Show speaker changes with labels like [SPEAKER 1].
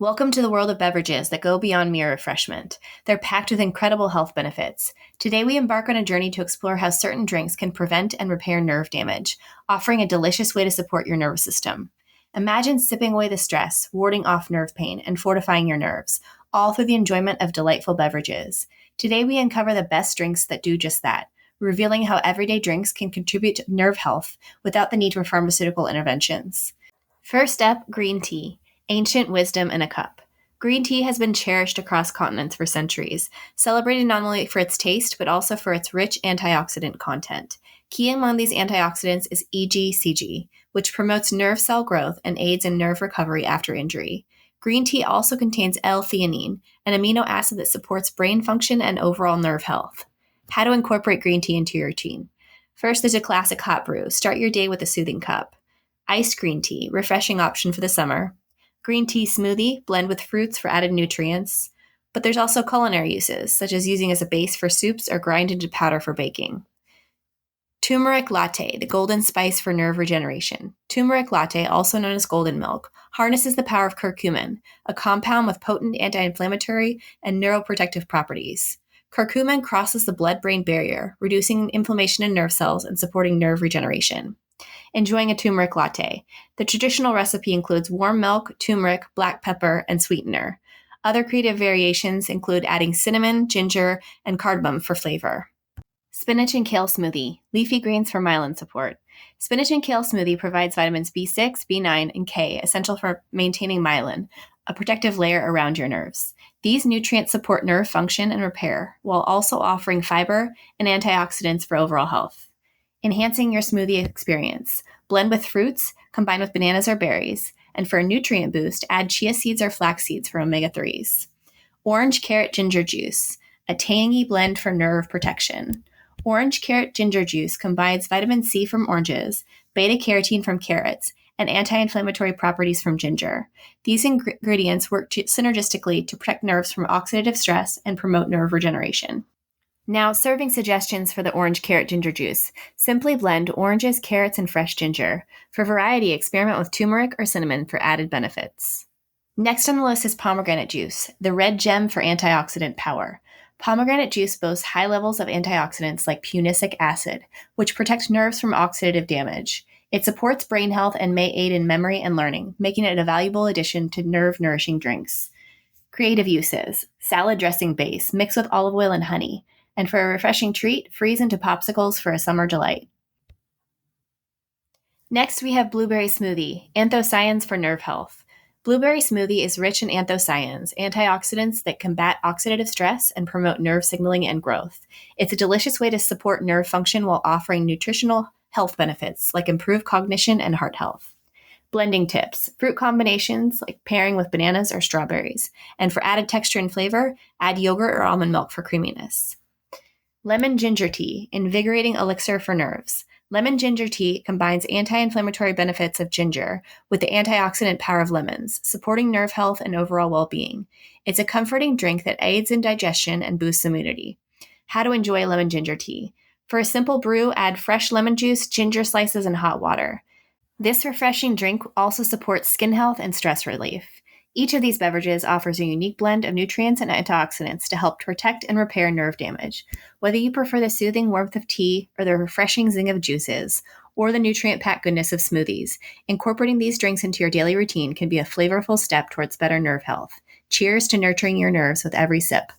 [SPEAKER 1] Welcome to the world of beverages that go beyond mere refreshment. They're packed with incredible health benefits. Today, we embark on a journey to explore how certain drinks can prevent and repair nerve damage, offering a delicious way to support your nervous system. Imagine sipping away the stress, warding off nerve pain, and fortifying your nerves, all through the enjoyment of delightful beverages. Today, we uncover the best drinks that do just that, revealing how everyday drinks can contribute to nerve health without the need for pharmaceutical interventions. First up, green tea. Ancient wisdom in a cup. Green tea has been cherished across continents for centuries, celebrated not only for its taste, but also for its rich antioxidant content. Key among these antioxidants is EGCG, which promotes nerve cell growth and aids in nerve recovery after injury. Green tea also contains L-theanine, an amino acid that supports brain function and overall nerve health. How to incorporate green tea into your routine. First, there's a classic hot brew. Start your day with a soothing cup. Iced green tea, refreshing option for the summer. Green tea smoothie, blend with fruits for added nutrients. But there's also culinary uses, such as using as a base for soups or grind into powder for baking. Turmeric Latte, the golden spice for nerve regeneration. Turmeric Latte, also known as golden milk, harnesses the power of curcumin, a compound with potent anti-inflammatory and neuroprotective properties. Curcumin crosses the blood-brain barrier, reducing inflammation in nerve cells and supporting nerve regeneration. Enjoying a turmeric latte. The traditional recipe includes warm milk, turmeric, black pepper, and sweetener. Other creative variations include adding cinnamon, ginger, and cardamom for flavor. Spinach and kale smoothie. Leafy greens for myelin support. Spinach and kale smoothie provides vitamins B6, B9, and K, essential for maintaining myelin, a protective layer around your nerves. These nutrients support nerve function and repair, while also offering fiber and antioxidants for overall health. Enhancing your smoothie experience. Blend with fruits, combine with bananas or berries, and for a nutrient boost, add chia seeds or flax seeds for omega-3s. Orange carrot ginger juice, a tangy blend for nerve protection. Orange carrot ginger juice combines vitamin C from oranges, beta-carotene from carrots, and anti-inflammatory properties from ginger. These ingredients work synergistically to protect nerves from oxidative stress and promote nerve regeneration. Now, serving suggestions for the orange carrot ginger juice. Simply blend oranges, carrots, and fresh ginger. For variety, experiment with turmeric or cinnamon for added benefits. Next on the list is pomegranate juice, the red gem for antioxidant power. Pomegranate juice boasts high levels of antioxidants like punicic acid, which protect nerves from oxidative damage. It supports brain health and may aid in memory and learning, making it a valuable addition to nerve-nourishing drinks. Creative uses. Salad dressing base, mix with olive oil and honey. And for a refreshing treat, freeze into popsicles for a summer delight. Next, we have blueberry smoothie, anthocyanins for nerve health. Blueberry smoothie is rich in anthocyanins, antioxidants that combat oxidative stress and promote nerve signaling and growth. It's a delicious way to support nerve function while offering nutritional health benefits like improved cognition and heart health. Blending tips. Fruit combinations like pairing with bananas or strawberries. And for added texture and flavor, add yogurt or almond milk for creaminess. Lemon ginger tea, invigorating elixir for nerves. Lemon ginger tea combines anti-inflammatory benefits of ginger with the antioxidant power of lemons, supporting nerve health and overall well-being. It's a comforting drink that aids in digestion and boosts immunity. How to enjoy lemon ginger tea. For a simple brew, add fresh lemon juice, ginger slices, and hot water. This refreshing drink also supports skin health and stress relief. Each of these beverages offers a unique blend of nutrients and antioxidants to help protect and repair nerve damage. Whether you prefer the soothing warmth of tea or the refreshing zing of juices, or the nutrient-packed goodness of smoothies, incorporating these drinks into your daily routine can be a flavorful step towards better nerve health. Cheers to nurturing your nerves with every sip.